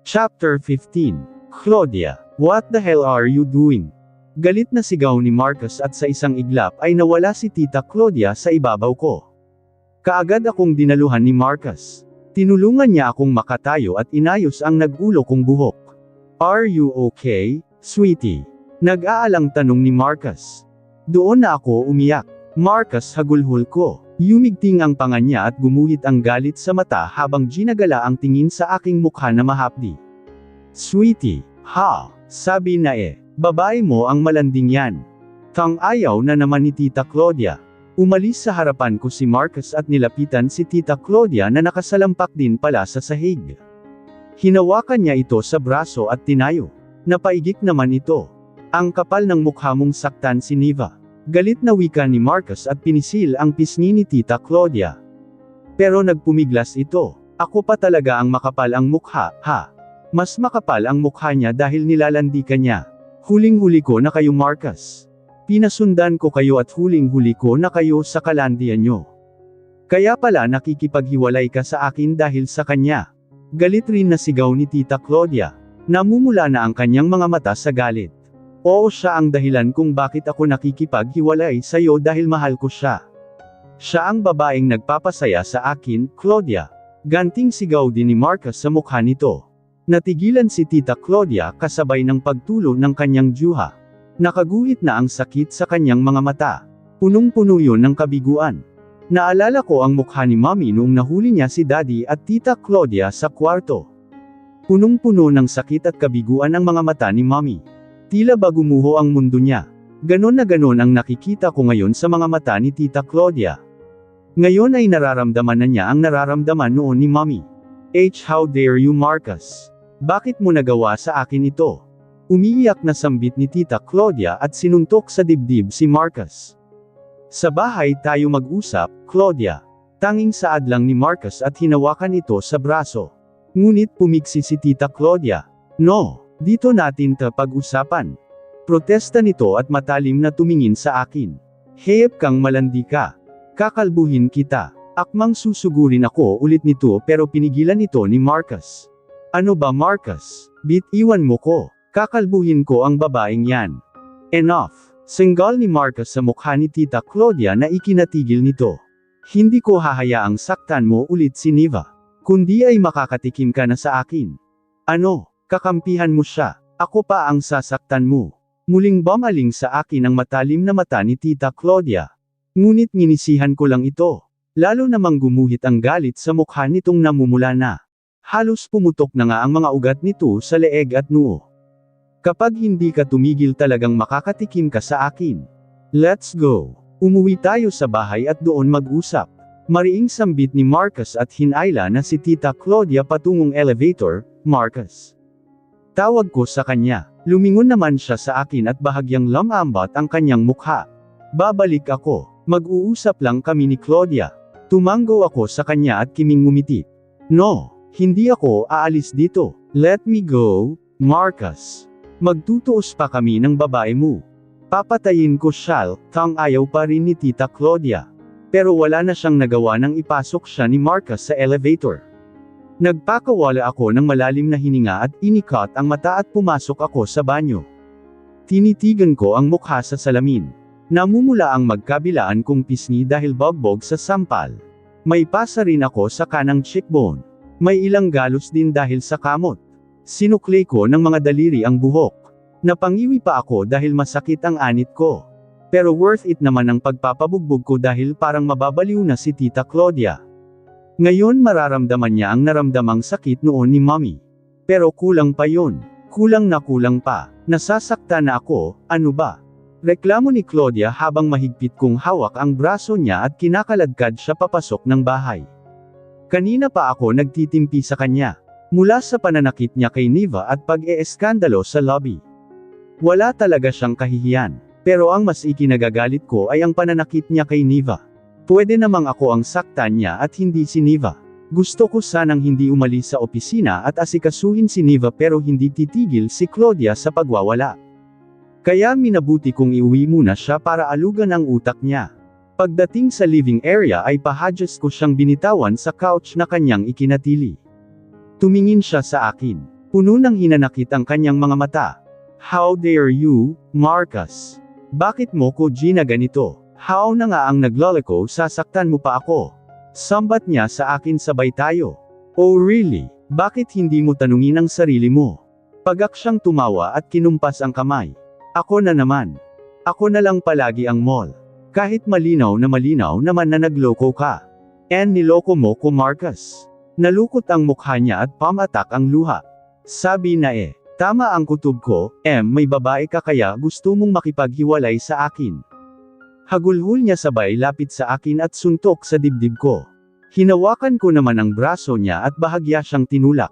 Chapter 15. Claudia, what the hell are you doing? Galit na sigaw ni Marcus at sa isang iglap ay nawala si Tita Claudia sa ibabaw ko. Kaagad akong dinaluhan ni Marcus. Tinulungan niya akong makatayo at inayos ang nag-ulo kong buhok. Are you okay, sweetie? Nag-aalang tanong ni Marcus. Doon na ako umiyak. Marcus, hagulhol ko. Yumigting ang panga niya at gumuhit ang galit sa mata habang ginagala ang tingin sa aking mukha na mahapdi. Sweetie, ha? Sabi na babae mo ang malanding yan. Ayaw na naman ni Tita Claudia. Umalis sa harapan ko si Marcus at nilapitan si Tita Claudia na nakasalampak din pala sa sahig. Hinawakan niya ito sa braso at tinayo. Napaigik naman ito. Ang kapal ng mukha mong saktan si Neva. Galit na wika ni Marcus at pinisil ang pisngi ni Tita Claudia. Pero nagpumiglas ito. Ako pa talaga ang makapal ang mukha, ha? Mas makapal ang mukha niya dahil nilalandi ka niya. Huling-huli ko na kayo Marcus. Pinasundan ko kayo at huling-huli ko na kayo sa kalandian nyo. Kaya pala nakikipaghiwalay ka sa akin dahil sa kanya. Galit rin na sigaw ni Tita Claudia. Namumula na ang kanyang mga mata sa galit. Oo, siya ang dahilan kung bakit ako nakikipaghiwalay sa iyo dahil mahal ko siya. Siya ang babaeng nagpapasaya sa akin, Claudia. Ganting sigaw din ni Marcus sa mukha nito. Natigilan si Tita Claudia kasabay ng pagtulo ng kanyang juha. Nakaguhit na ang sakit sa kanyang mga mata. Punong-puno yun ng kabiguan. Naalala ko ang mukha ni Mommy noong nahuli niya si Daddy at Tita Claudia sa kwarto. Punong-puno ng sakit at kabiguan ang mga mata ni Mommy. Tila ba gumuho ang mundo niya. Ganon na ganon ang nakikita ko ngayon sa mga mata ni Tita Claudia. Ngayon ay nararamdaman na niya ang nararamdaman noon ni Mommy. How dare you Marcus? Bakit mo nagawa sa akin ito? Umiiyak na sambit ni Tita Claudia at sinuntok sa dibdib si Marcus. Sa bahay tayo mag-usap, Claudia. Tanging saad lang ni Marcus at hinawakan ito sa braso. Ngunit pumigsi si Tita Claudia. No. Dito natin pag-usapan. Protesta nito at matalim na tumingin sa akin. Hayop kang malandi ka. Kakalbuhin kita. Akmang susugurin ako ulit nito pero pinigilan ito ni Marcus. Ano ba Marcus? Bitiwan mo ko. Kakalbuhin ko ang babaeng yan. Enough. Singgal ni Marcus sa mukha ni Tita Claudia na ikinatigil nito. Hindi ko hahayaang saktan mo ulit si Neva. Kundi ay makakatikim ka na sa akin. Ano? Kakampihan mo siya. Ako pa ang sasaktan mo. Muling bumaling sa akin ang matalim na mata ni Tita Claudia. Ngunit nginisihan ko lang ito. Lalo namang gumuhit ang galit sa mukha nitong namumula na. Halos pumutok na nga ang mga ugat nito sa leeg at noo. Kapag hindi ka tumigil talagang makakatikim ka sa akin. Let's go. Umuwi tayo sa bahay at doon mag-usap. Mariing sambit ni Marcus at hinayla na si Tita Claudia patungong elevator. Marcus. Tawag ko sa kanya. Lumingon naman siya sa akin at bahagyang lamambat ang kanyang mukha. Babalik ako. Mag-uusap lang kami ni Claudia. Tumango ako sa kanya at kiming ngumiti. No, hindi ako aalis dito. Let me go, Marcus. Magtutuos pa kami ng babae mo. Papatayin ko siya, ayaw pa rin ni Tita Claudia. Pero wala na siyang nagawa nang ipasok siya ni Marcus sa elevator. Nagpakawala ako ng malalim na hininga at inikat ang mata at pumasok ako sa banyo. Tinitigan ko ang mukha sa salamin. Namumula ang magkabilaan kong pisngi dahil bogbog sa sampal. May pasa rin ako sa kanang cheekbone. May ilang galos din dahil sa kamot. Sinukli ko ng mga daliri ang buhok. Napangiwi pa ako dahil masakit ang anit ko. Pero worth it naman ang pagpapabugbog ko dahil parang mababaliw na si Tita Claudia. Ngayon mararamdaman niya ang naramdamang sakit noon ni Mommy. Pero kulang pa yun. Kulang na kulang pa. Nasasaktan na ako, ano ba? Reklamo ni Claudia habang mahigpit kong hawak ang braso niya at kinakaladkad siya papasok ng bahay. Kanina pa ako nagtitimpi sa kanya. Mula sa pananakit niya kay Neva at pag-eeskandalo sa lobby. Wala talaga siyang kahihiyan. Pero ang mas ikinagagalit ko ay ang pananakit niya kay Neva. Pwede namang ako ang saktan niya at hindi si Neva. Gusto ko sanang hindi umalis sa opisina at asikasuhin si Neva pero hindi titigil si Claudia sa pagwawala. Kaya minabuti kong iuwi muna siya para alugan ang utak niya. Pagdating sa living area ay pahadyas ko siyang binitawan sa couch na kanyang ikinatili. Tumingin siya sa akin. Puno ng hinanakit ang kanyang mga mata. How dare you, Marcus? Bakit mo ko ginaganito? How na nga ang nagloloko, sasaktan mo pa ako? Sambat niya sa akin sabay tayo. Oh really? Bakit hindi mo tanungin ang sarili mo? Pagak siyang tumawa at kinumpas ang kamay. Ako na naman. Ako na lang palagi ang mall. Kahit malinaw naman na nagloko ka. And niloko mo ko Marcus. Nalukot ang mukha niya at pamatak ang luha. Sabi na tama ang kutob ko, may babae ka kaya gusto mong makipaghiwalay sa akin. Hagulhol niya sabay lapit sa akin at suntok sa dibdib ko. Hinawakan ko naman ang braso niya at bahagya siyang tinulak.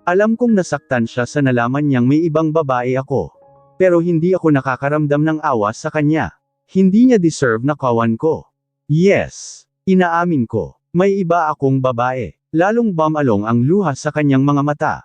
Alam kong nasaktan siya sa nalaman niyang may ibang babae ako. Pero hindi ako nakakaramdam ng awa sa kanya. Hindi niya deserve na kawan ko. Yes, inaamin ko, may iba akong babae. Lalong bumalong ang luha sa kanyang mga mata.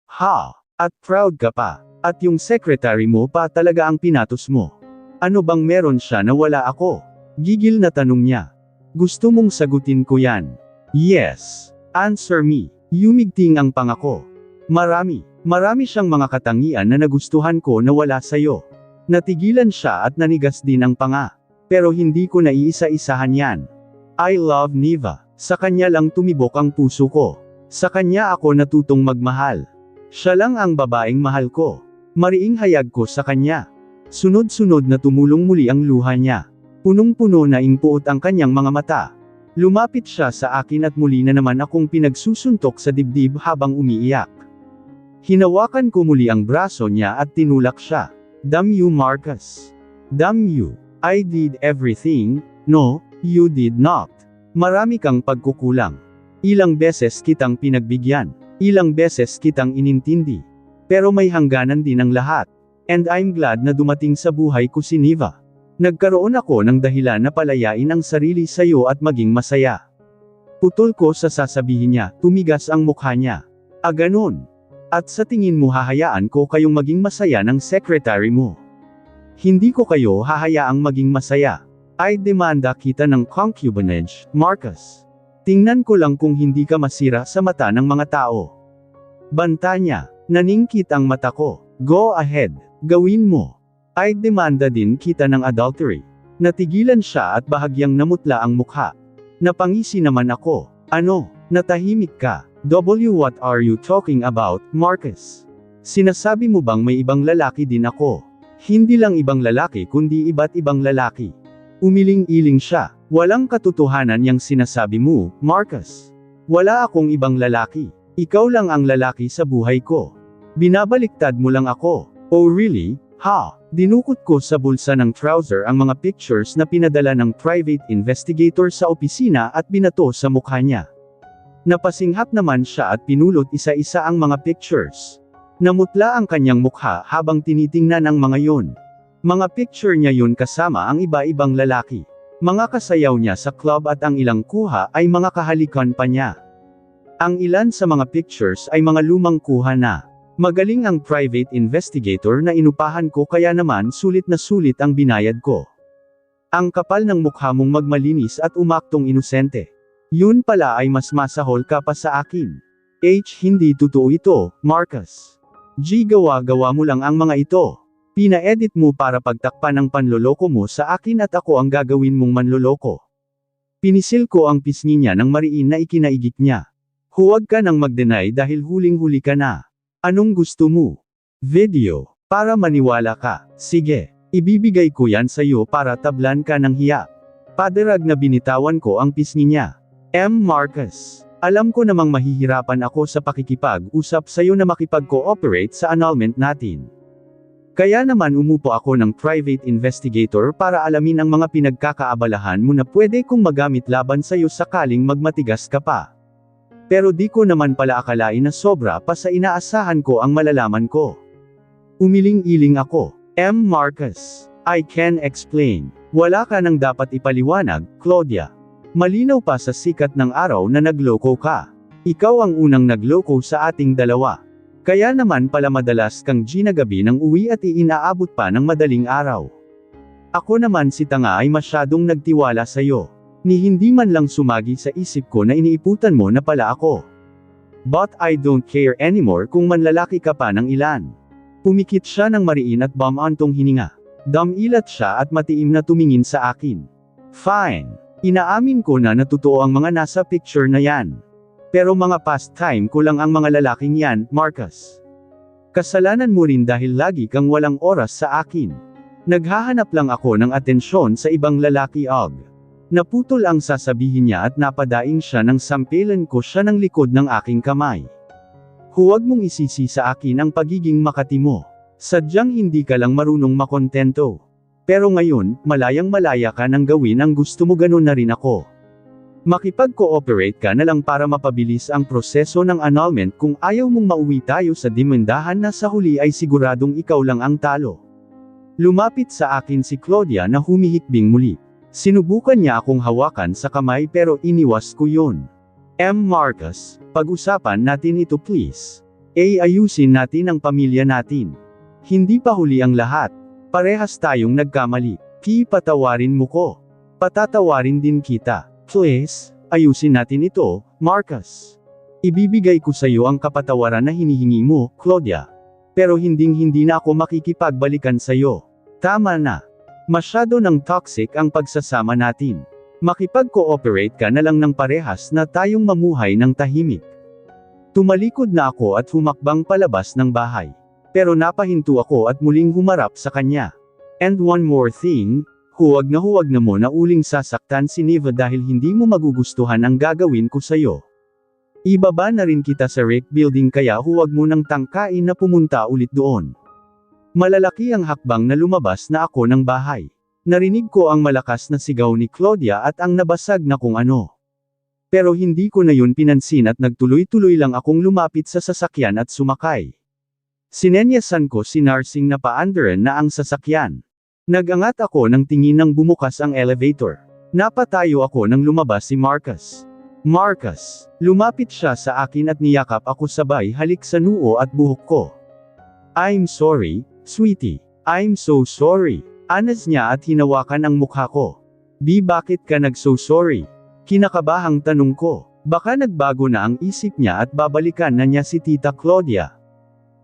Ha? At proud ka pa. At yung secretary mo pa talaga ang pinatos mo. Ano bang meron siya na wala ako? Gigil na tanong niya. Gusto mong sagutin ko yan? Yes. Answer me. Yumigting ang pangako. Marami siyang mga katangian na nagustuhan ko na wala sayo. Natigilan siya at nanigas din ang panga. Pero hindi ko naiisa-isahan yan. I love Neva. Sa kanya lang tumibok ang puso ko. Sa kanya ako natutong magmahal. Siya lang ang babaeng mahal ko. Mariing hayag ko sa kanya. Sunod-sunod na tumulong muli ang luha niya. Punong-puno na ingpuot ang kanyang mga mata. Lumapit siya sa akin at muli na naman akong pinagsusuntok sa dibdib habang umiiyak. Hinawakan ko muli ang braso niya at tinulak siya. Damn you Marcus. Damn you. I did everything. No, you did not. Marami kang pagkukulang. Ilang beses kitang pinagbigyan. Ilang beses kitang inintindi. Pero may hangganan din ang lahat. And I'm glad na dumating sa buhay ko si Neva. Nagkaroon ako ng dahilan na palayain ang sarili sayo at maging masaya. Putol ko sa sasabihin niya, tumigas ang mukha niya. Ganun. At sa tingin mo hahayaan ko kayong maging masaya ng secretary mo. Hindi ko kayo hahayaang maging masaya. Ay demanda kita ng concubinage, Marcus. Tingnan ko lang kung hindi ka masira sa mata ng mga tao. Banta niya, naningkit ang mata ko. Go ahead, gawin mo. Ay demanda din kita ng adultery. Natigilan siya at bahagyang namutla ang mukha. Napangisi naman ako. Ano, natahimik ka? What are you talking about, Marcus? Sinasabi mo bang may ibang lalaki din ako? Hindi lang ibang lalaki kundi iba't ibang lalaki. Umiling-iling siya. Walang katotohanan yang sinasabi mo, Marcus. Wala akong ibang lalaki. Ikaw lang ang lalaki sa buhay ko. Binabaliktad mo lang ako. Oh really? Ha? Dinukot ko sa bulsa ng trouser ang mga pictures na pinadala ng private investigator sa opisina at binato sa mukha niya. Napasinghap naman siya at pinulot isa-isa ang mga pictures. Namutla ang kanyang mukha habang tinitingnan ang mga yon. Mga picture niya yun kasama ang iba-ibang lalaki. Mga kasayaw niya sa club at ang ilang kuha ay mga kahalikan pa niya. Ang ilan sa mga pictures ay mga lumang kuha na. Magaling ang private investigator na inupahan ko kaya naman sulit na sulit ang binayad ko. Ang kapal ng mukha mong magmalinis at umaktong inosente. Yun pala ay mas masahol ka pa sa akin. Hindi totoo ito, Marcus. Gawa-gawa mo lang ang mga ito. Pina-edit mo para pagtakpan ang panloloko mo sa akin at ako ang gagawin mong manloloko. Pinisil ko ang pisngi niya ng mariin na ikinaigik niya. Huwag ka nang mag-deny dahil huling-huli ka na. Anong gusto mo? Video. Para maniwala ka. Sige. Ibibigay ko yan sa'yo para tablan ka ng hiya. Paderag na binitawan ko ang pisngi niya. Marcus. Alam ko namang mahihirapan ako sa pakikipag-usap sa'yo na makipag-cooperate sa annulment natin. Kaya naman umupo ako ng private investigator para alamin ang mga pinagkakaabalahan mo na pwede kong magamit laban sa'yo sakaling magmatigas ka pa. Pero di ko naman pala akalain na sobra pa sa inaasahan ko ang malalaman ko. Umiling-iling ako. Marcus. I can explain. Wala ka nang dapat ipaliwanag, Claudia. Malinaw pa sa sikat ng araw na nagloko ka. Ikaw ang unang nagloko sa ating dalawa. Kaya naman pala madalas kang ginagabi ng uwi at inaabot pa ng madaling araw. Ako naman si tanga ay masyadong nagtiwala sa'yo. Ni hindi man lang sumagi sa isip ko na iniiputan mo na pala ako. But I don't care anymore kung manlalaki ka pa ng ilan. Pumikit siya ng mariin at bumantong hininga. Dumilat siya at matiim na tumingin sa akin. Fine. Inaamin ko na totoo ang mga nasa picture na yan. Pero mga pastime ko lang ang mga lalaking yan, Marcus. Kasalanan mo rin dahil lagi kang walang oras sa akin. Naghahanap lang ako ng atensyon sa ibang lalaki og. Naputol ang sasabihin niya at napadaing siya ng sampilan ko siya ng likod ng aking kamay. Huwag mong isisi sa akin ang pagiging makati mo. Sadyang hindi ka lang marunong makontento. Pero ngayon, malayang-malaya ka nang gawin ang gusto mo, ganun na rin ako. Makipag-cooperate ka na lang para mapabilis ang proseso ng annulment kung ayaw mong mauwi tayo sa demendahan na sa huli ay siguradong ikaw lang ang talo. Lumapit sa akin si Claudia na humihikbing muli. Sinubukan niya akong hawakan sa kamay pero iniwas ko yun. Marcus, pag-usapan natin ito please. Ayusin natin ang pamilya natin. Hindi pa huli ang lahat. Parehas tayong nagkamali. Patawarin mo ko. Patatawarin din kita. Please, ayusin natin ito, Marcus. Ibibigay ko sa iyo ang kapatawaran na hinihingi mo, Claudia. Pero hindi na ako makikipagbalikan sa iyo. Tama na. Masyado ng toxic ang pagsasama natin. Makipag-cooperate ka na lang ng parehas na tayong mamuhay ng tahimik. Tumalikod na ako at humakbang palabas ng bahay. Pero napahinto ako at muling humarap sa kanya. And one more thing, huwag na mo na uling sasaktan si Neva dahil hindi mo magugustuhan ang gagawin ko sa'yo. Ibaba na rin kita sa rec building kaya huwag mo nang tangkain na pumunta ulit doon. Malalaki ang hakbang na lumabas na ako ng bahay. Narinig ko ang malakas na sigaw ni Claudia at ang nabasag na kung ano. Pero hindi ko na yun pinansin at nagtuloy-tuloy lang akong lumapit sa sasakyan at sumakay. Sinenyasan ko si Narsing na paandaran na ang sasakyan. Nagangat ako ng tingin nang bumukas ang elevator. Napatayo ako nang lumabas si Marcus. Marcus, lumapit siya sa akin at niyakap ako sabay halik sa noo at buhok ko. I'm sorry, sweetie. I'm so sorry. Anas niya at hinawakan ang mukha ko. Bakit ka nag-so sorry? Kinakabahang tanong ko. Baka nagbago na ang isip niya at babalikan na niya si Tita Claudia.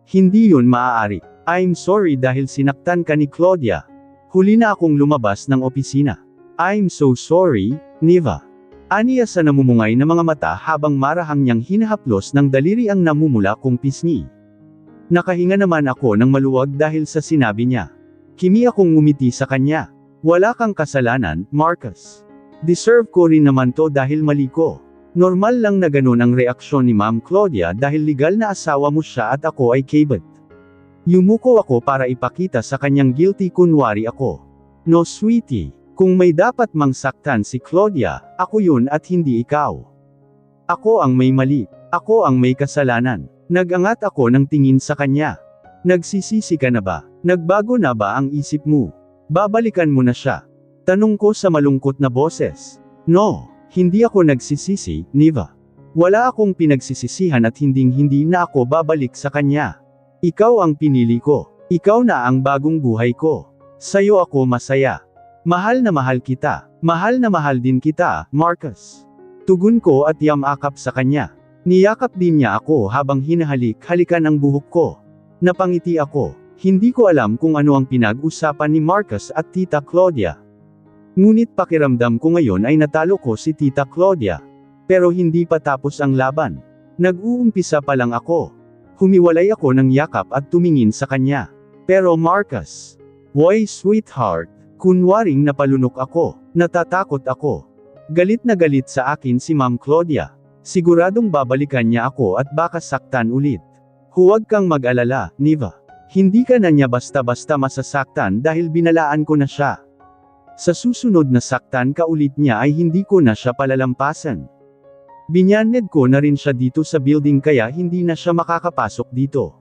Hindi yun maaari. I'm sorry dahil sinaktan ka ni Claudia. Huli na akong lumabas ng opisina. I'm so sorry, Neva. Aniya sa namumungay na mga mata habang marahang niyang hinahaplos ng daliri ang namumula kong pisngi. Nakahinga naman ako ng maluwag dahil sa sinabi niya. Kimi akong ngumiti sa kanya. Wala kang kasalanan, Marcus. Deserve ko rin naman to dahil mali ko. Normal lang na ganun ang reaksyon ni Ma'am Claudia dahil legal na asawa mo siya at ako ay kabit. Yumuko ako para ipakita sa kanyang guilty kunwari ako. No sweetie, kung may dapat mang saktan si Claudia, ako yun at hindi ikaw. Ako ang may mali. Ako ang may kasalanan. Nagangat ako ng tingin sa kanya. Nagsisisi ka na ba? Nagbago na ba ang isip mo? Babalikan mo na siya? Tanong ko sa malungkot na boses. No, hindi ako nagsisisi, Neva. Wala akong pinagsisisihan at hinding-hindi na ako babalik sa kanya. Ikaw ang pinili ko. Ikaw na ang bagong buhay ko. Sa'yo ako masaya. Mahal na mahal kita. Mahal na mahal din kita, Marcus. Tugon ko at yamakap sa kanya. Niyakap din niya ako habang hinahalik-halikan ang buhok ko. Napangiti ako. Hindi ko alam kung ano ang pinag-usapan ni Marcus at Tita Claudia. Ngunit pakiramdam ko ngayon ay natalo ko si Tita Claudia. Pero hindi pa tapos ang laban. Nag-uumpisa pa lang ako. Humiwalay ako ng yakap at tumingin sa kanya. Pero Marcus, why sweetheart? Kunwaring napalunok ako. Natatakot ako. Galit na galit sa akin si Ma'am Claudia. Siguradong babalikan niya ako at baka saktan ulit. Huwag kang mag-alala, Neva. Hindi ka na niya basta-basta masasaktan dahil binalaan ko na siya. Sa susunod na saktan ka ulit niya ay hindi ko na siya palalampasan. Binyaned ko na rin siya dito sa building kaya hindi na siya makakapasok dito.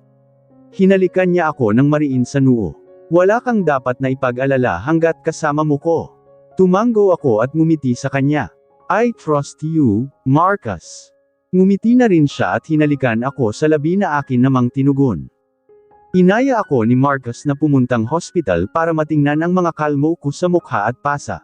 Hinalikan niya ako ng mariin sa noo. Wala kang dapat na ipag-alala hanggat kasama mo ko. Tumango ako at ngumiti sa kanya. I trust you, Marcus. Ngumiti na rin siya at hinalikan ako sa labi na akin namang tinugon. Inaya ako ni Marcus na pumuntang hospital para matingnan ang mga kalmo ko sa mukha at pasa.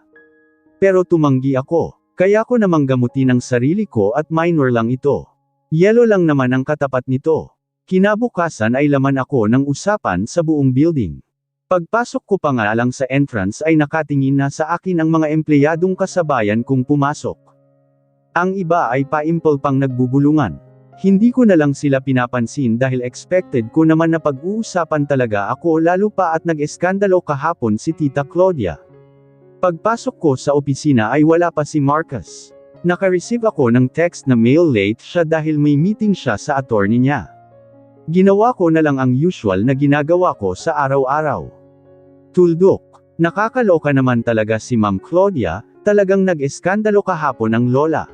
Pero tumanggi ako, kaya ko namang gamutin ang sarili ko at minor lang ito. Yellow lang naman ang katapat nito. Kinabukasan ay laman ako ng usapan sa buong building. Pagpasok ko pa nga lang sa entrance ay nakatingin na sa akin ang mga empleyadong kasabayan kong pumasok. Ang iba ay paimpol pang nagbubulungan. Hindi ko na lang sila pinapansin dahil expected ko naman na pag-uusapan talaga ako lalo pa at nag-eskandalo kahapon si Tita Claudia. Pagpasok ko sa opisina ay wala pa si Marcus. Naka-receive ako ng text na mail late siya dahil may meeting siya sa attorney niya. Ginawa ko na lang ang usual na ginagawa ko sa araw-araw. Tuldok. Nakakaloka naman talaga si Ma'am Claudia, talagang nag-eskandalo kahapon ang lola.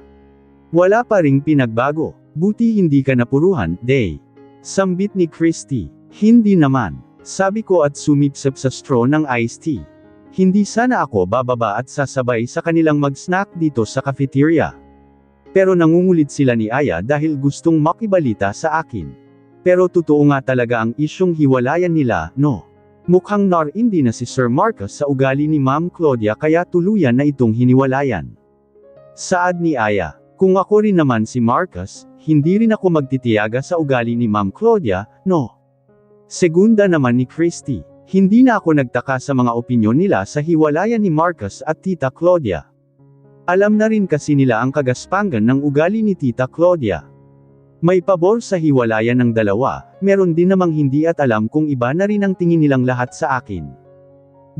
Wala pa ring pinagbago. Buti hindi ka napuruhan, Day. Sambit ni Christy. Hindi naman. Sabi ko at sumipsip sa straw ng iced tea. Hindi sana ako bababa at sasabay sa kanilang mag-snack dito sa cafeteria. Pero nangungulit sila ni Aya dahil gustong makibalita sa akin. Pero totoo nga talaga ang isyong hiwalayan nila, no? Mukhang narindi na si Sir Marcus sa ugali ni Ma'am Claudia kaya tuluyan na itong hiniwalayan. Saad ni Aya. Kung ako rin naman si Marcus, hindi rin ako magtitiyaga sa ugali ni Ma'am Claudia, no? Segunda naman ni Christy. Hindi na ako nagtaka sa mga opinyon nila sa hiwalayan ni Marcus at Tita Claudia. Alam na rin kasi nila ang kagaspangan ng ugali ni Tita Claudia. May pabor sa hiwalayan ng dalawa, meron din namang hindi at alam kung iba na rin ang tingin nilang lahat sa akin.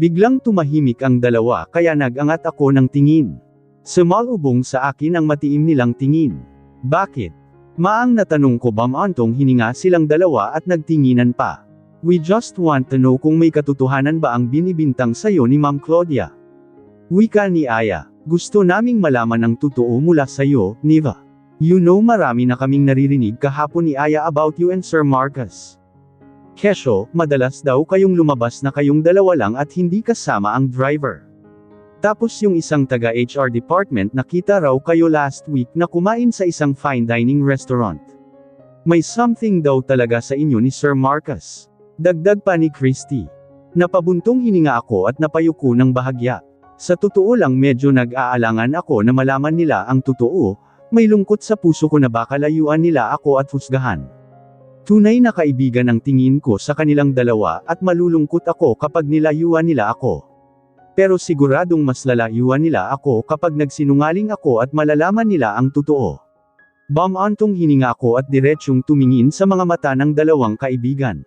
Biglang tumahimik ang dalawa kaya nag-angat ako ng tingin. Sumalubong sa akin ang matiim nilang tingin. Bakit? Maang natanong ko bamantong hininga silang dalawa at nagtinginan pa. We just want to know kung may katotohanan ba ang binibintang sayo ni Ma'am Claudia. Wika ni Aya, gusto naming malaman ang totoo mula sayo, Niva. You know marami na kaming naririnig kahapon ni Aya about you and Sir Marcus. Kesyo, madalas daw kayong lumabas na kayong dalawa lang at hindi kasama ang driver. Tapos yung isang taga-HR department nakita raw kayo last week na kumain sa isang fine dining restaurant. May something daw talaga sa inyo ni Sir Marcus. Dagdag pa ni Christy. Napabuntong hininga ako at napayuko ng bahagya. Sa totoo lang medyo nag-aalangan ako na malaman nila ang totoo, may lungkot sa puso ko na baka layuan nila ako at husgahan. Tunay na kaibigan ang tingin ko sa kanilang dalawa at malulungkot ako kapag nilayuan nila ako. Pero siguradong mas lalayuan nila ako kapag nagsinungaling ako at malalaman nila ang totoo. Bamantong hininga ako at diretsyong tumingin sa mga mata ng dalawang kaibigan.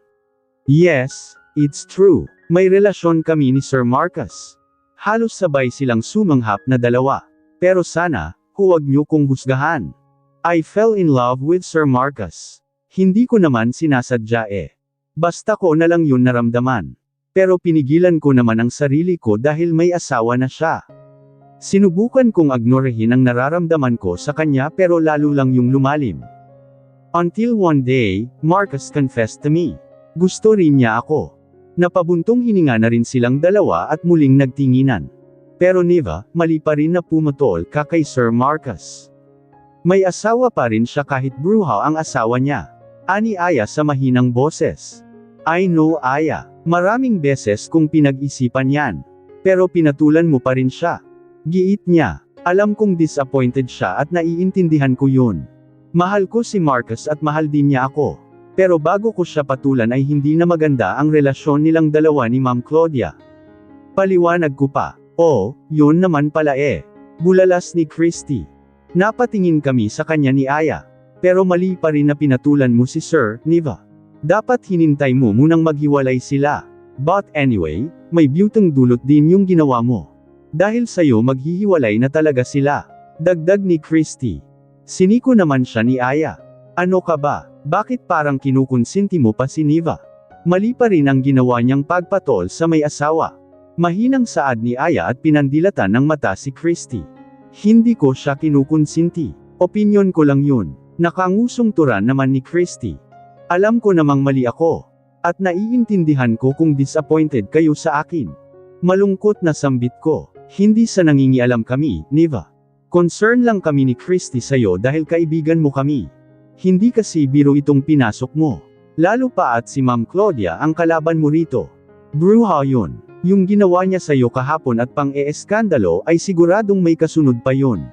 Yes, it's true. May relasyon kami ni Sir Marcus. Halos sabay silang sumanghap na dalawa. Pero sana, huwag niyo kong husgahan. I fell in love with Sir Marcus. Hindi ko naman sinasadya eh. Basta ko na lang yun naramdaman. Pero pinigilan ko naman ang sarili ko dahil may asawa na siya. Sinubukan kong agnorehin ang nararamdaman ko sa kanya pero lalo lang yung lumalim. Until one day, Marcus confessed to me. Gusto rin niya ako. Napabuntong hininga na rin silang dalawa at muling nagtinginan. Pero Niva, mali pa rin na pumatol ka kay Sir Marcus. May asawa pa rin siya kahit bruha ang asawa niya. Ani Aya sa mahinang boses. I know Aya. Maraming beses kung pinag-isipan yan. Pero pinatulan mo pa rin siya. Giit niya. Alam kong disappointed siya at naiintindihan ko yun. Mahal ko si Marcus at mahal din niya ako. Pero bago ko siya patulan ay hindi na maganda ang relasyon nilang dalawa ni Ma'am Claudia. Paliwanag ko pa. Oh, yun naman pala eh. Bulalas ni Christy. Napatingin kami sa kanya ni Aya. Pero mali pa rin na pinatulan mo si Sir, Niva. Dapat hinintay mo munang maghiwalay sila. But anyway, may biyutang dulot din yung ginawa mo. Dahil sayo maghihiwalay na talaga sila. Dagdag ni Christy. Siniko naman siya ni Aya. Ano ka ba? Bakit parang kinukonsinti mo pa si Niva? Mali pa rin ang ginawa niyang pagpatol sa may asawa. Mahinang saad ni Aya at pinandilatan ng mata si Christy. Hindi ko siya kinukonsinti. Opinyon ko lang yun. Nakangusong turan naman ni Christy. Alam ko namang mali ako. At naiintindihan ko kung disappointed kayo sa akin. Malungkot na sambit ko. Hindi sa nangingialam kami, Niva. Concern lang kami ni Christy sayo dahil kaibigan mo kami. Hindi kasi biro itong pinasok mo. Lalo pa at si Ma'am Claudia ang kalaban mo rito. Bruha yun. Yung ginawa niya sayo kahapon at pang-e-eskandalo ay siguradong may kasunod pa yun.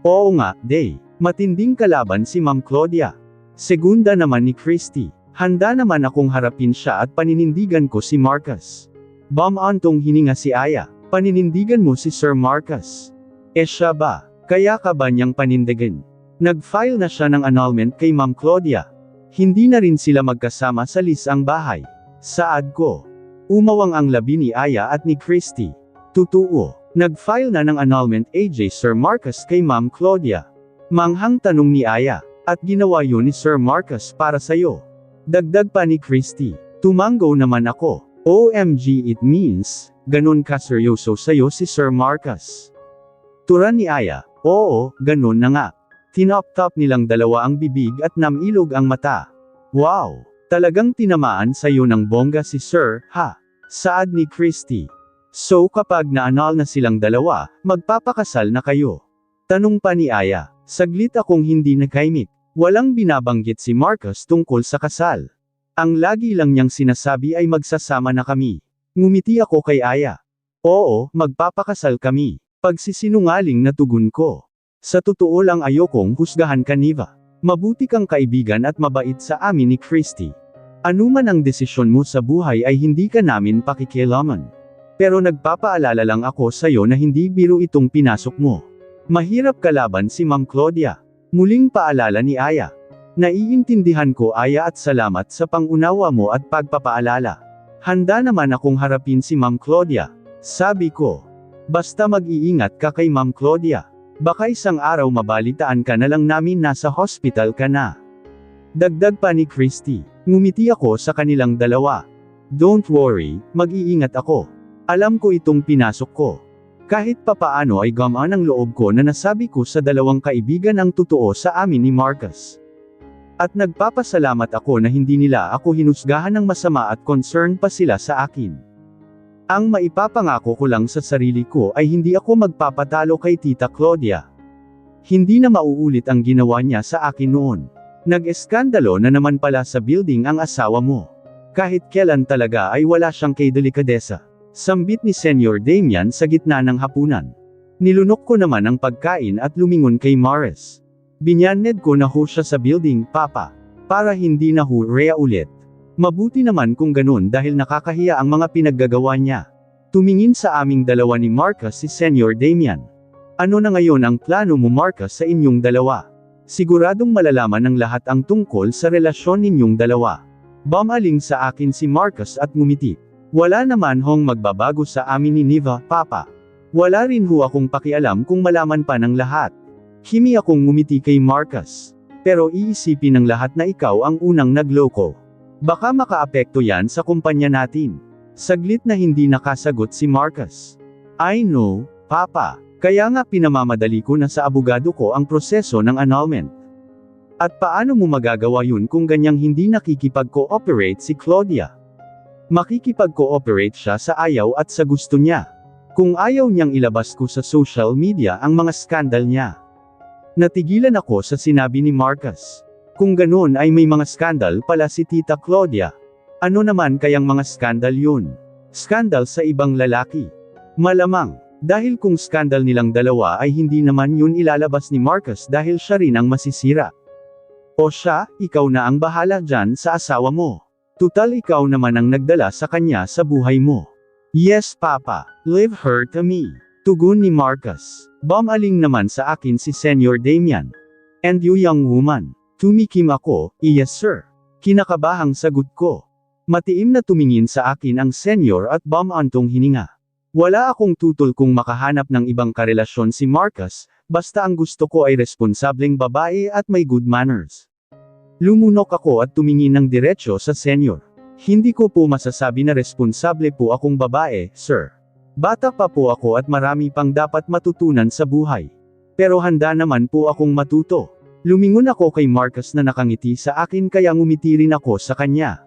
Oo nga, Day. Matinding kalaban si Ma'am Claudia. Segunda naman ni Christy. Handa naman akong harapin siya at paninindigan ko si Marcus. Bam-antong hininga si Aya. Paninindigan mo si Sir Marcus. Siya ba? Kaya ka ba niyang panindigan? Nag-file na siya ng annulment kay Ma'am Claudia. Hindi na rin sila magkasama sa lisang bahay. Saad ko. Umawang ang labi ni Aya at ni Christy. Totoo. Nag-file na ng annulment AJ Sir Marcus kay Ma'am Claudia. Manghang tanong ni Aya. At ginawa yun ni Sir Marcus para sayo. Dagdag pa ni Christy. Tumango naman ako. OMG, it means, ganun ka seryoso sayo si Sir Marcus. Turan ni Aya. Oo, ganun na nga. Tinop-top nilang dalawa ang bibig at namilog ang mata. Wow! Talagang tinamaan sayo ng bongga si Sir, ha? Saad ni Christy. So kapag na-annul na silang dalawa, magpapakasal na kayo? Tanong pa ni Aya. Saglit akong hindi nakaimik. Walang binabanggit si Marcus tungkol sa kasal. Ang lagi lang niyang sinasabi ay magsasama na kami. Ngumiti ako kay Aya. Oo, magpapakasal kami. Pagsisinungaling na tugon ko. Sa totoo lang ayokong husgahan ka Niva. Mabuti kang kaibigan at mabait sa amin ni Christy. Anuman ang desisyon mo sa buhay ay hindi ka namin pakikialaman. Pero nagpapaalala lang ako sa'yo na hindi biro itong pinasok mo. Mahirap kalaban si Ma'am Claudia. Muling paalala ni Aya. Naiintindihan ko Aya at salamat sa pangunawa mo at pagpapaalala. Handa naman akong harapin si Ma'am Claudia. Sabi ko. Basta mag-iingat ka kay Ma'am Claudia. Baka isang araw mabalitaan ka na lang namin nasa hospital ka na. Dagdag pa ni Christy. Ngumiti ako sa kanilang dalawa. Don't worry, mag-iingat ako. Alam ko itong pinasok ko. Kahit papaano ay gamaan ang loob ko na nasabi ko sa dalawang kaibigan ang totoo sa amin ni Marcus. At nagpapasalamat ako na hindi nila ako hinusgahan ng masama at concerned pa sila sa akin. Ang maipapangako ko lang sa sarili ko ay hindi ako magpapatalo kay Tita Claudia. Hindi na mauulit ang ginawa niya sa akin noon. Nag-eskandalo na naman pala sa building ang asawa mo. Kahit kailan talaga ay wala siyang kay delikadesa. Sambit ni Senyor Damian sa gitna ng hapunan. Nilunok ko naman ang pagkain at lumingon kay Morris. Binyaned ko na ho siya sa building, Papa. Para hindi na ho rea ulit. Mabuti naman kung ganun dahil nakakahiya ang mga pinaggagawa niya. Tumingin sa aming dalawa ni Marcus si Senyor Damian. Ano na ngayon ang plano mo Marcus sa inyong dalawa? Siguradong malalaman ng lahat ang tungkol sa relasyon ninyong dalawa. Bumaling sa akin si Marcus at ngumiti. Wala naman hong magbabago sa amin ni Niva, Papa. Wala rin ho akong pakialam kung malaman pa ng lahat. Himi akong ngumiti kay Marcus. Pero iisipin ng lahat na ikaw ang unang nagloko. Baka makaapekto yan sa kumpanya natin. Saglit na hindi nakasagot si Marcus. I know, Papa. Kaya nga pinamamadali ko na sa abogado ko ang proseso ng annulment. At paano mo magagawa yun kung ganyang hindi nakikipag-cooperate si Claudia? Makikipag-cooperate siya sa ayaw at sa gusto niya. Kung ayaw niyang ilabas ko sa social media ang mga skandal niya. Natigilan ako sa sinabi ni Marcus. Kung ganun ay may mga skandal pala si Tita Claudia. Ano naman kayang mga skandal yun? Skandal sa ibang lalaki. Malamang, dahil kung skandal nilang dalawa ay hindi naman yun ilalabas ni Marcus dahil siya rin ang masisira. O siya, ikaw na ang bahala dyan sa asawa mo. Tutal ikaw naman ang nagdala sa kanya sa buhay mo. Yes Papa, leave her to me. Tugon ni Marcus. Bumaling naman sa akin si Senyor Damian. And you young woman. Tumikim ako, yes sir. Kinakabahang sagot ko. Matiim na tumingin sa akin ang senyor at bumantong hininga. Wala akong tutol kung makahanap ng ibang karelasyon si Marcus, basta ang gusto ko ay responsableng babae at may good manners. Lumunok ako at tumingin ng diretsyo sa senyor. Hindi ko po masasabi na responsable po akong babae, sir. Bata pa po ako at marami pang dapat matutunan sa buhay. Pero handa naman po akong matuto. Lumingon ako kay Marcus na nakangiti sa akin kaya ngumiti rin ako sa kanya.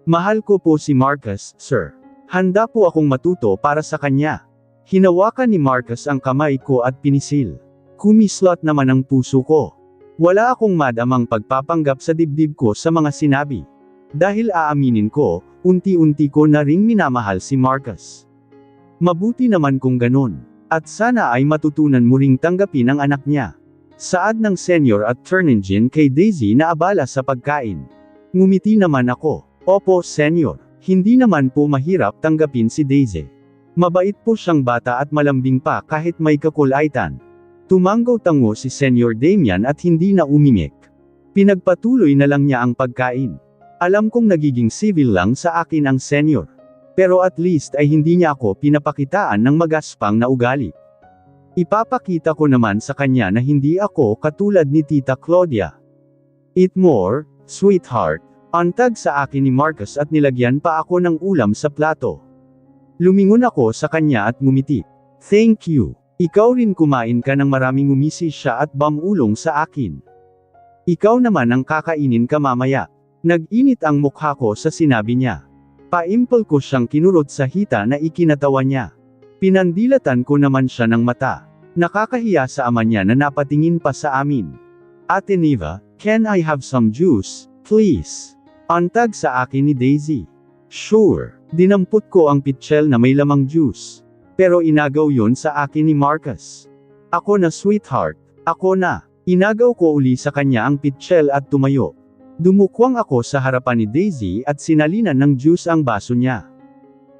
Mahal ko po si Marcus, sir. Handa po akong matuto para sa kanya. Hinawakan ni Marcus ang kamay ko at pinisil. Kumislot naman ang puso ko. Wala akong madamang pagpapanggap sa dibdib ko sa mga sinabi. Dahil aaminin ko, unti-unti ko na ring minamahal si Marcus. Mabuti naman kung ganun. At sana ay matutunan mo ring tanggapin ang anak niya. Saad ng senior at Turningin kay Daisy na abala sa pagkain. Ngumiti naman ako. Opo, senyor. Hindi naman po mahirap tanggapin si Daisy. Mabait po siyang bata at malambing pa kahit may kakulaitan. Tumanggaw-tango si Senyor Damian at hindi na umimik. Pinagpatuloy na lang niya ang pagkain. Alam kong nagiging civil lang sa akin ang senyor. Pero at least ay hindi niya ako pinapakitaan ng magaspang na ugali. Ipapakita ko naman sa kanya na hindi ako katulad ni Tita Claudia. Eat more, sweetheart. Antag sa akin ni Marcus at nilagyan pa ako ng ulam sa plato. Lumingon ako sa kanya at ngumiti. Thank you. Ikaw rin kumain ka ng maraming, ngumisi siya at bamulong sa akin. Ikaw naman ang kakainin ka mamaya. Nag-init ang mukha ko sa sinabi niya. Paimpal ko siyang kinurot sa hita na ikinatawa niya. Pinandilatan ko naman siya ng mata. Nakakahiya sa ama niya na napatingin pa sa amin. Ate Neva, can I have some juice, please? Antag sa akin ni Daisy. Sure. Dinampot ko ang pitchel na may lamang juice. Pero inagaw yon sa akin ni Marcus. Ako na, sweetheart. Ako na. Inagaw ko uli sa kanya ang pitchel at tumayo. Dumukwang ako sa harapan ni Daisy at sinalinan ng juice ang baso niya.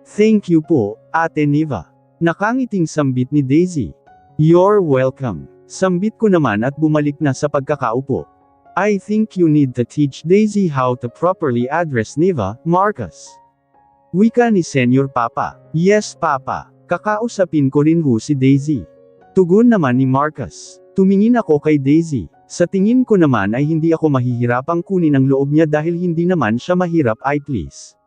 Thank you po, Ate Neva. Nakangiting sambit ni Daisy. You're welcome. Sambit ko naman at bumalik na sa pagkakaupo. I think you need to teach Daisy how to properly address Neva, Marcus. Wika ni Senyor Papa. Yes, Papa. Kakausapin ko rin ho si Daisy. Tugon naman ni Marcus. Tumingin ako kay Daisy. Sa tingin ko naman ay hindi ako mahihirapang kunin ang loob niya dahil hindi naman siya mahirap, ay please.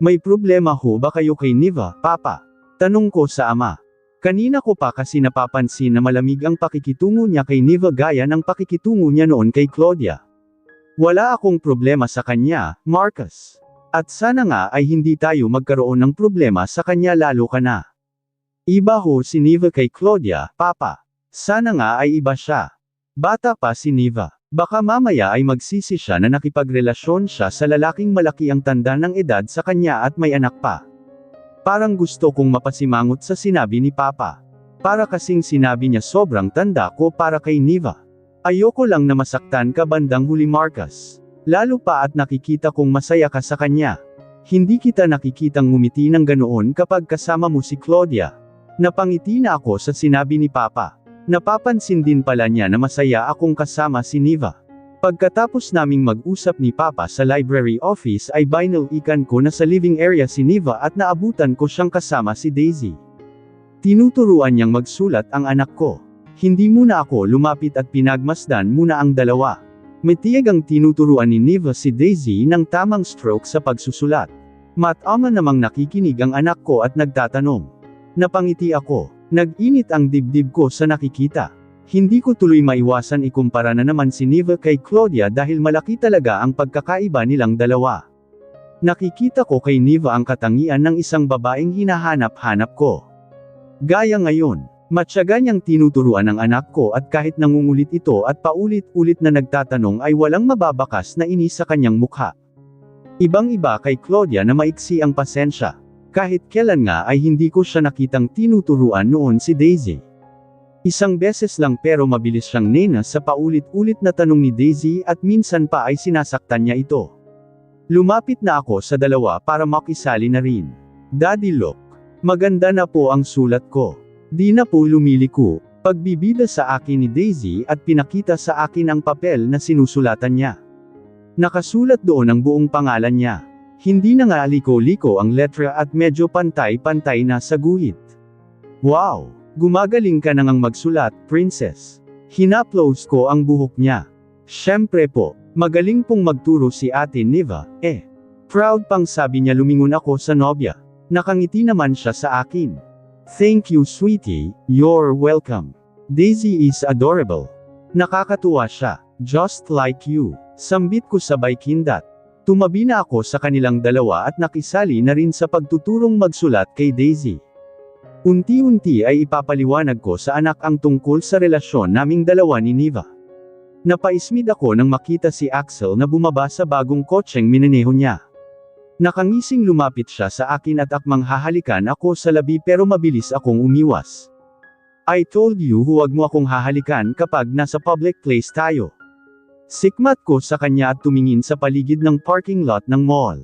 May problema ho ba kayo kay Neva, Papa? Tanong ko sa ama. Kanina ko pa kasi napapansin na malamig ang pakikitungo niya kay Neva gaya ng pakikitungo niya noon kay Claudia. Wala akong problema sa kanya, Marcus. At sana nga ay hindi tayo magkaroon ng problema sa kanya, lalo ka na. Iba ho si Neva kay Claudia, Papa. Sana nga ay iba siya. Bata pa si Neva. Baka mamaya ay magsisi siya na nakipagrelasyon siya sa lalaking malaki ang tanda ng edad sa kanya at may anak pa. Parang gusto kong mapasimangot sa sinabi ni Papa. Para kasing sinabi niya sobrang tanda ko para kay Neva. Ayoko lang na masaktan ka bandang huli, Marcus. Lalo pa at nakikita kong masaya ka sa kanya. Hindi kita nakikitang ngumiti ng ganoon kapag kasama mo si Claudia. Napangiti na ako sa sinabi ni Papa. Napapansin din pala niya na masaya akong kasama si Neva. Pagkatapos naming mag-usap ni Papa sa library office ay binalikan ko na sa living area si Neva at naabutan ko siyang kasama si Daisy. Tinuturuan niyang magsulat ang anak ko. Hindi muna ako lumapit at pinagmasdan muna ang dalawa. Matiyag ang tinuturuan ni Neva si Daisy ng tamang stroke sa pagsusulat. Matama namang nakikinig ang anak ko at nagtatanong. Napangiti ako. Nag-init ang dibdib ko sa nakikita. Hindi ko tuloy maiwasan ikumpara na naman si Neva kay Claudia dahil malaki talaga ang pagkakaiba nilang dalawa. Nakikita ko kay Neva ang katangian ng isang babaeng hinahanap-hanap ko. Gaya ngayon, matyaga niyang tinuturuan ang anak ko at kahit nangungulit ito at paulit-ulit na nagtatanong ay walang mababakas na inis sa kanyang mukha. Ibang-iba kay Claudia na maiksi ang pasensya. Kahit kailan nga ay hindi ko siya nakitang tinuturuan noon si Daisy. Isang beses lang pero mabilis siyang nena sa paulit-ulit na tanong ni Daisy at minsan pa ay sinasaktan niya ito. Lumapit na ako sa dalawa para makisali na rin. Daddy look. Maganda na po ang sulat ko. Di na po lumiliko. Pagbibida sa akin ni Daisy at pinakita sa akin ang papel na sinusulatan niya. Nakasulat doon ang buong pangalan niya. Hindi na nga liko-liko ang letra at medyo pantay-pantay na sa guhit. Wow! Gumagaling ka na ngang magsulat, princess. Hinaplos ko ang buhok niya. Siyempre po, magaling pong magturo si Ate Neva, eh. Proud pang sabi niya, lumingon ako sa nobya. Nakangiti naman siya sa akin. Thank you sweetie, you're welcome. Daisy is adorable. Nakakatuwa siya, just like you. Sambit ko sabay kindat. Tumabi na ako sa kanilang dalawa at nakisali na rin sa pagtuturong magsulat kay Daisy. Unti-unti ay ipapaliwanag ko sa anak ang tungkol sa relasyon naming dalawa ni Neva. Napaismid ako nang makita si Axel na bumaba sa bagong kotseng minaneho niya. Nakangising lumapit siya sa akin at akmang hahalikan ako sa labi pero mabilis akong umiwas. I told you huwag mo akong hahalikan kapag nasa public place tayo. Sikmat ko sa kanya at tumingin sa paligid ng parking lot ng mall.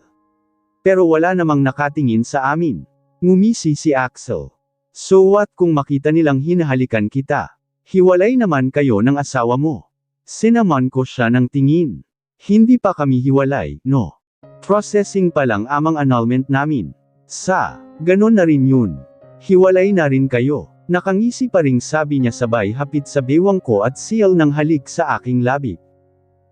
Pero wala namang nakatingin sa amin. Ngumisi si Axel. So what kung makita nilang hinahalikan kita? Hiwalay naman kayo ng asawa mo. Sinaman ko siya ng tingin. Hindi pa kami hiwalay, no? Processing pa lang amang annulment namin. Ganon na rin yun. Hiwalay na rin kayo. Nakangisi pa ring sabi niya sabay hapit sa bewang ko at seal ng halik sa aking labi.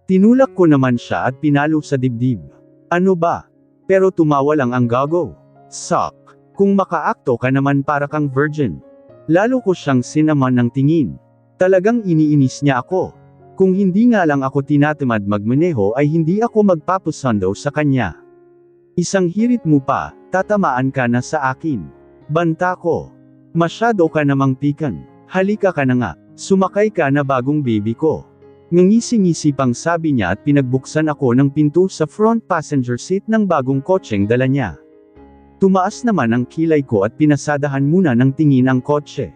Tinulak ko naman siya at pinalo sa dibdib. Ano ba? Pero tumawa lang ang gago. Suck. Kung makaakto ka naman para kang virgin. Lalo ko siyang sinaman ng tingin. Talagang iniinis niya ako. Kung hindi nga lang ako tinatamad magmaneho ay hindi ako magpapasundo sa kanya. Isang hirit mo pa, tatamaan ka na sa akin. Banta ko. Masyado ka namang pikan. Halika ka na nga, sumakay ka na bagong baby ko. Ngingisi-ngisi pang sabi niya at pinagbuksan ako ng pinto sa front passenger seat ng bagong kotseng dala niya. Tumaas naman ang kilay ko at pinasadahan muna ng tingin ang kotse.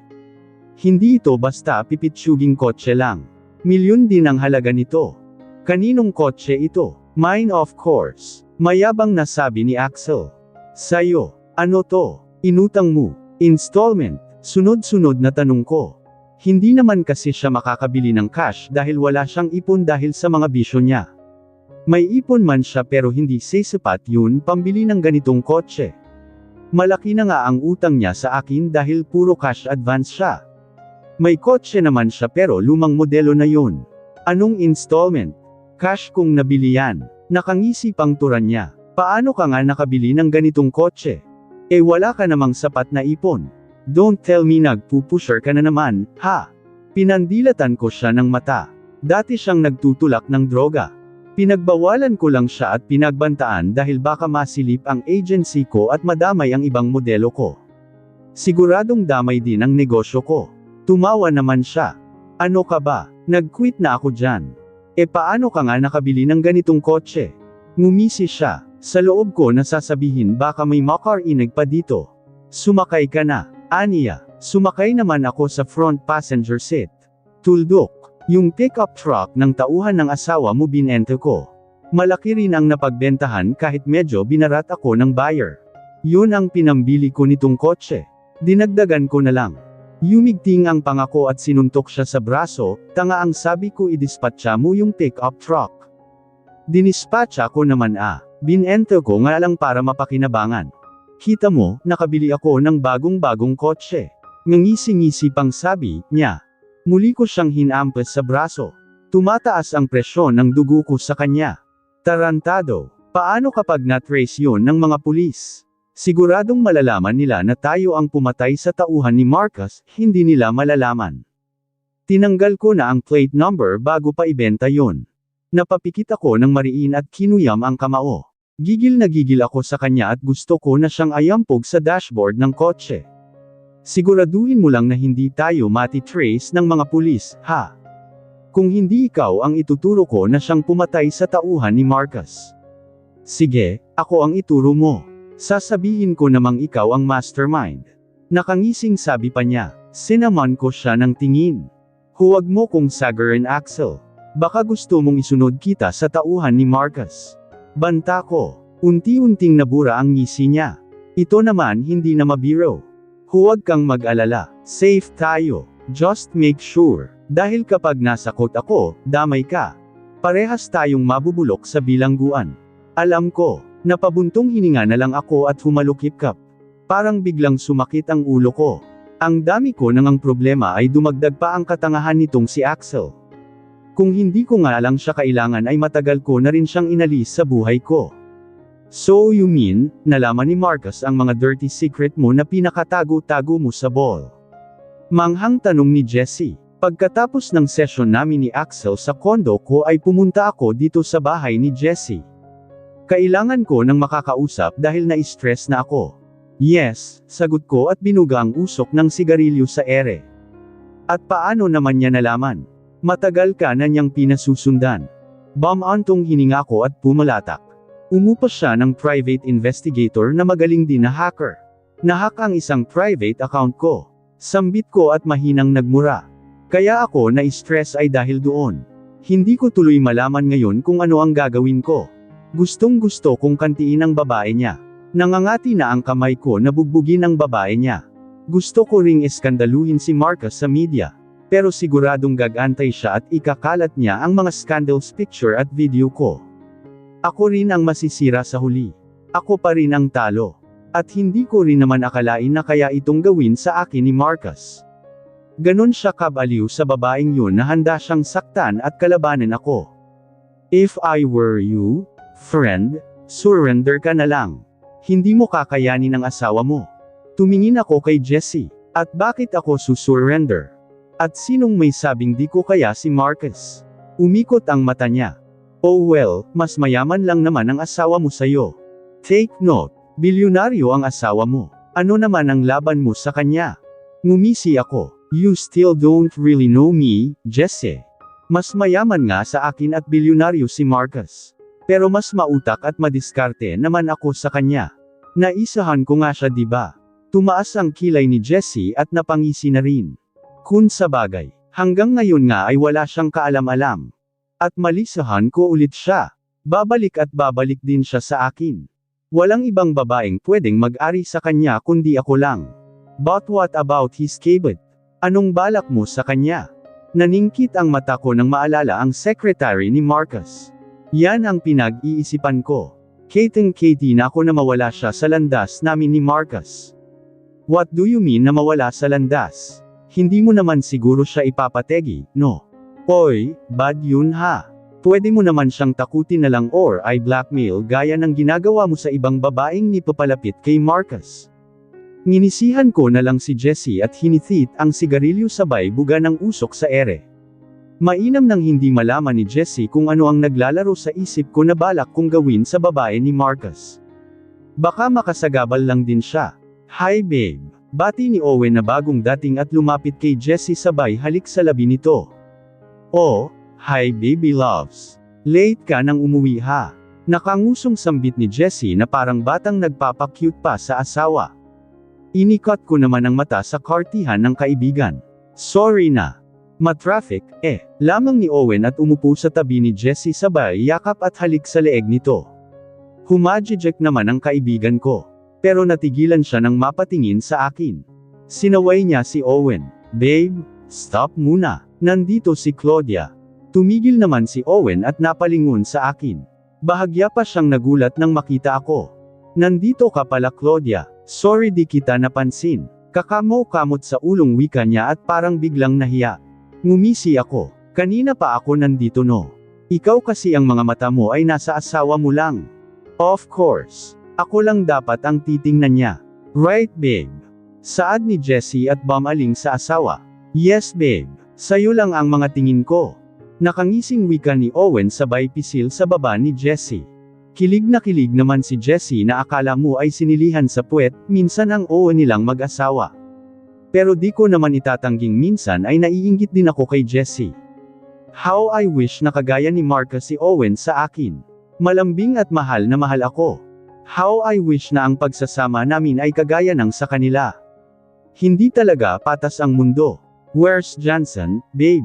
Hindi ito basta pipitsuging kotse lang. Milyon din ang halaga nito. Kaninong kotse ito? Mine of course. Mayabang na sabi ni Axel. Sayo. Ano to? Inutang mo. Installment. Sunod-sunod na tanong ko. Hindi naman kasi siya makakabili ng cash dahil wala siyang ipon dahil sa mga bisyo niya. May ipon man siya pero hindi sapat yun pambili ng ganitong kotse. Malaki na nga ang utang niya sa akin dahil puro cash advance siya. May kotse naman siya pero lumang modelo na yun. Anong installment? Cash kung nabili yan. Nakangisi pang turan niya. Paano ka nga nakabili ng ganitong kotse? Wala ka namang sapat na ipon. Don't tell me nagpupusher ka na naman, ha? Pinandilatan ko siya ng mata. Dati siyang nagtutulak ng droga. Pinagbawalan ko lang siya at pinagbantaan dahil baka masilip ang agency ko at madamay ang ibang modelo ko. Siguradong damay din ang negosyo ko. Tumawa naman siya. Ano ka ba? Nag-quit na ako dyan. Paano ka nga nakabili ng ganitong kotse? Ngumisi siya. Sa loob ko nasasabihin baka may makarinig pa dito. Sumakay ka na. Aniya. Sumakay naman ako sa front passenger seat. Tuldok. Yung pickup truck ng tauhan ng asawa mo binenta ko. Malaki rin ang napagbentahan kahit medyo binarat ako ng buyer. Yun ang pinambili ko nitong kotse. Dinagdagan ko na lang. Yumigting ang pangako at sinuntok siya sa braso, tanga ang sabi ko idispatcha mo yung pickup truck. Dinispatcha ko naman binenta ko nga lang para mapakinabangan. Kita mo, nakabili ako ng bagong-bagong kotse. Ngingisi-ngisi pang sabi niya. Muli ko siyang hinampas sa braso. Tumataas ang presyon ng dugo ko sa kanya. Tarantado. Paano kapag na-trace yun ng mga pulis? Siguradong malalaman nila na tayo ang pumatay sa tauhan ni Marcus, hindi nila malalaman. Tinanggal ko na ang plate number bago pa ibenta yun. Napapikit ako ng mariin at kinuyam ang kamao. Gigil na gigil ako sa kanya at gusto ko na siyang ayampog sa dashboard ng kotse. Siguraduhin mo lang na hindi tayo mati-trace ng mga pulis, ha? Kung hindi ikaw ang ituturo ko na siyang pumatay sa tauhan ni Marcus. Sige, ako ang ituro mo. Sasabihin ko namang ikaw ang mastermind. Nakangising sabi pa niya. Sinaman ko siya ng tingin. Huwag mo kong sagarin Axel. Baka gusto mong isunod kita sa tauhan ni Marcus. Banta ko. Unti-unting nabura ang ngisi niya. Ito naman hindi na mabiro. Huwag kang mag-alala. Safe tayo. Just make sure. Dahil kapag nasakot ako, damay ka. Parehas tayong mabubulok sa bilangguan. Alam ko. Napabuntong hininga na lang ako at humalukip-kap. Parang biglang sumakit ang ulo ko. Ang dami ko nang ang problema ay dumagdag pa ang katangahan nitong si Axel. Kung hindi ko nga lang siya kailangan ay matagal ko na rin siyang inalis sa buhay ko. So you mean, nalaman ni Marcus ang mga dirty secret mo na pinakatago-tago mo sa ball? Manghang tanong ni Jessie. Pagkatapos ng session namin ni Axel sa kondo ko ay pumunta ako dito sa bahay ni Jessie. Kailangan ko ng makakausap dahil na-stress na ako. Yes, sagot ko at binuga ang usok ng sigarilyo sa ere. At paano naman niya nalaman? Matagal ka na niyang pinasusundan. Bumantong hininga ko at pumalatak. Umupas siya ng private investigator na magaling din na hacker. Nahack ang isang private account ko. Sambit ko at mahinang nagmura. Kaya ako na-stress ay dahil doon. Hindi ko tuloy malaman ngayon kung ano ang gagawin ko. Gustong-gusto kong kantiin ang babae niya. Nangangati na ang kamay ko na bugbugin ang babae niya. Gusto ko ring eskandaluhin si Marcus sa media. Pero siguradong gagantay siya at ikakalat niya ang mga scandals picture at video ko. Ako rin ang masisira sa huli. Ako pa rin ang talo. At hindi ko rin naman akalain na kaya itong gawin sa akin ni Marcus. Ganon siya kabaliw sa babaeng yun na handa siyang saktan at kalabanin ako. If I were you, friend, surrender ka na lang. Hindi mo kakayanin ang asawa mo. Tumingin ako kay Jessie. At bakit ako susurrender? At sinong may sabing di ko kaya si Marcus? Umikot ang mata niya. Oh well, mas mayaman lang naman ang asawa mo sa'yo. Take note, bilyonaryo ang asawa mo. Ano naman ang laban mo sa kanya? Ngumisi ako. You still don't really know me, Jessie. Mas mayaman nga sa akin at bilyonaryo si Marcus. Pero mas mautak at madiskarte naman ako sa kanya. Naisahan ko nga siya diba? Tumaas ang kilay ni Jessie at napangisi na rin. Kung sa bagay, hanggang ngayon nga ay wala siyang kaalam-alam. At malisahan ko ulit siya. Babalik at babalik din siya sa akin. Walang ibang babaeng pwedeng mag-ari sa kanya kundi ako lang. But what about his kabit? Anong balak mo sa kanya? Naningkit ang mata ko nang maalala ang secretary ni Marcus. Yan ang pinag-iisipan ko. Kiteng-kiti na ako na mawala siya sa landas namin ni Marcus. What do you mean na mawala sa landas? Hindi mo naman siguro siya ipapategi, no? Oy, bad yun ha. Pwede mo naman siyang takutin na lang or ay blackmail gaya ng ginagawa mo sa ibang babaeng nipapalapit kay Marcus. Nginisihan ko na lang si Jessie at hinithit ang sigarilyo sabay buga ng usok sa ere. Mainam nang hindi malaman ni Jessie kung ano ang naglalaro sa isip ko na balak kong gawin sa babae ni Marcus. Baka makasagabal lang din siya. Hi babe. Bati ni Owen na bagong dating at lumapit kay Jessie sabay halik sa labi nito. Oh, hi baby loves. Late ka nang umuwi ha. Nakangusong sambit ni Jessie na parang batang nagpapakyut pa sa asawa. Inikot ko naman ang mata sa kartihan ng kaibigan. Sorry na. Matraffic, lamang ni Owen at umupo sa tabi ni Jessie sabay yakap at halik sa leeg nito. Humajijek naman ang kaibigan ko. Pero natigilan siya nang mapatingin sa akin. Sinaway niya si Owen. Babe, stop muna. Nandito si Claudia. Tumigil naman si Owen at napalingon sa akin. Bahagya pa siyang nagulat nang makita ako. Nandito ka pala Claudia. Sorry di kita napansin. Kakamo-kamot sa ulong wika niya at parang biglang nahiya. Ngumisi ako. Kanina pa ako nandito no. Ikaw kasi ang mga mata mo ay nasa asawa mo lang. Of course. Ako lang dapat ang titingnan niya. Right babe? Saad ni Jessie at bumaling sa asawa. Yes babe. Sa'yo lang ang mga tingin ko. Nakangising wika ni Owen sabay pisil sa baba ni Jessie. Kilig na kilig naman si Jessie na akala mo ay sinilihan sa puwet, minsan ang Owen nilang mag-asawa. Pero di ko naman itatangging minsan ay naiinggit din ako kay Jessie. How I wish na kagaya ni Marcus si Owen sa akin. Malambing at mahal na mahal ako. How I wish na ang pagsasama namin ay kagaya ng sa kanila. Hindi talaga patas ang mundo. Where's Johnson, babe?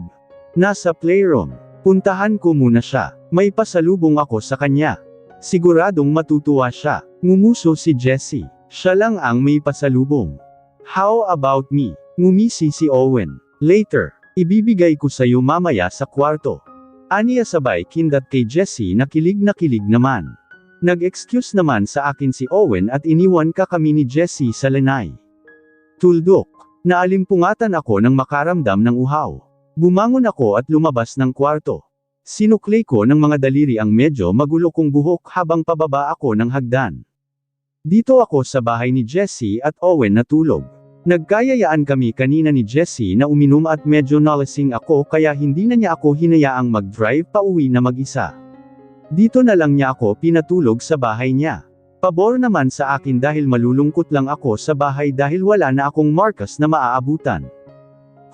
Nasa playroom. Puntahan ko muna siya. May pasalubong ako sa kanya. Siguradong matutuwa siya. Ngumuso si Jessie. Siya lang ang may pasalubong. How about me? Ngumisi si Owen. Later. Ibibigay ko sa'yo mamaya sa kwarto. Aniya sabay kindat kay Jessie na kilig naman. Nag-excuse naman sa akin si Owen at iniwan ka kami ni Jessie sa lanay. Tuldok. Naalimpungatan ako nang makaramdam ng uhaw. Bumangon ako at lumabas ng kwarto. Sinukli ko ng mga daliri ang medyo magulo kong buhok habang pababa ako ng hagdan. Dito ako sa bahay ni Jessie at Owen natulog. Nagkayayaan kami kanina ni Jessie na uminom at medyo nalasing ako kaya hindi na niya ako hinayaang mag-drive pa uwi na mag-isa. Dito na lang niya ako pinatulog sa bahay niya. Pabor naman sa akin dahil malulungkot lang ako sa bahay dahil wala na akong Marcus na maaabutan.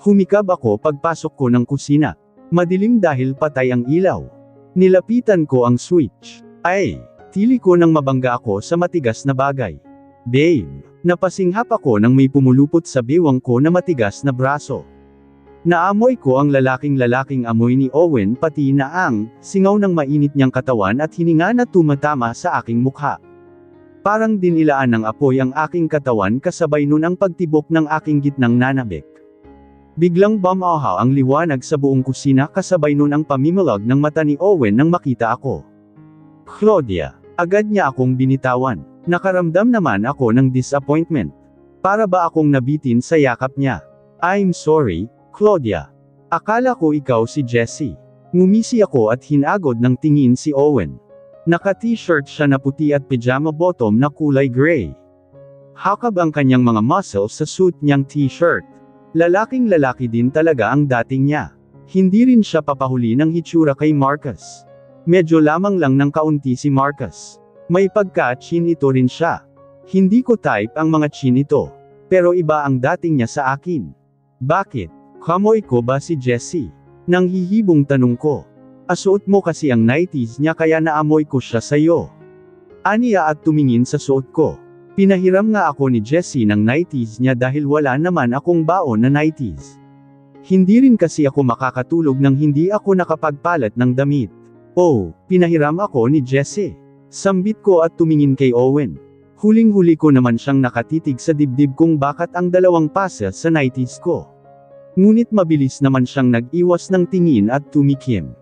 Humikab ako pagpasok ko ng kusina. Madilim dahil patay ang ilaw. Nilapitan ko ang switch. Ay, tili ko nang mabangga ako sa matigas na bagay. Babe, Napasinghap ako nang may pumulupot sa bewang ko na matigas na braso. Naamoy ko ang lalaking amoy ni Owen pati na ang singaw ng mainit niyang katawan at hininga na tumatama sa aking mukha. Parang dinilaan ng apoy ang aking katawan kasabay nun ang pagtibok ng aking gitnang nanabik. Biglang bumahaw ang liwanag sa buong kusina kasabay nun ang pamimulag ng mata ni Owen nang makita ako. Claudia, agad niya akong binitawan. Nakaramdam naman ako ng disappointment. Para ba akong nabitin sa yakap niya? I'm sorry, Claudia. Akala ko ikaw si Jessie. Ngumisi ako at hinagod ng tingin si Owen. Naka-t-shirt siya na puti at pajama bottom na kulay gray. Hakab ang kanyang mga muscles sa suit niyang t-shirt. Lalaking-lalaki din talaga ang dating niya. Hindi rin siya papahuli ng hitsura kay Marcus. Medyo lamang lang ng kaunti si Marcus. May pagka-chin ito rin siya. Hindi ko type ang mga chin ito. Pero iba ang dating niya sa akin. Bakit? Kamoy ko ba si Jessie? Nang hihibong tanong ko. Asuot mo kasi ang 90s niya kaya naamoy ko siya sayo. Aniya at tumingin sa suot ko. Pinahiram nga ako ni Jessie ng 90s niya dahil wala naman akong baon na 90s. Hindi rin kasi ako makakatulog nang hindi ako nakapagpalat ng damit. Oh, pinahiram ako ni Jessie. Sambit ko at tumingin kay Owen. Huling-huli ko naman siyang nakatitig sa dibdib kung bakit ang dalawang pasa sa 90s ko. Ngunit mabilis naman siyang nag-iwas ng tingin at tumikim.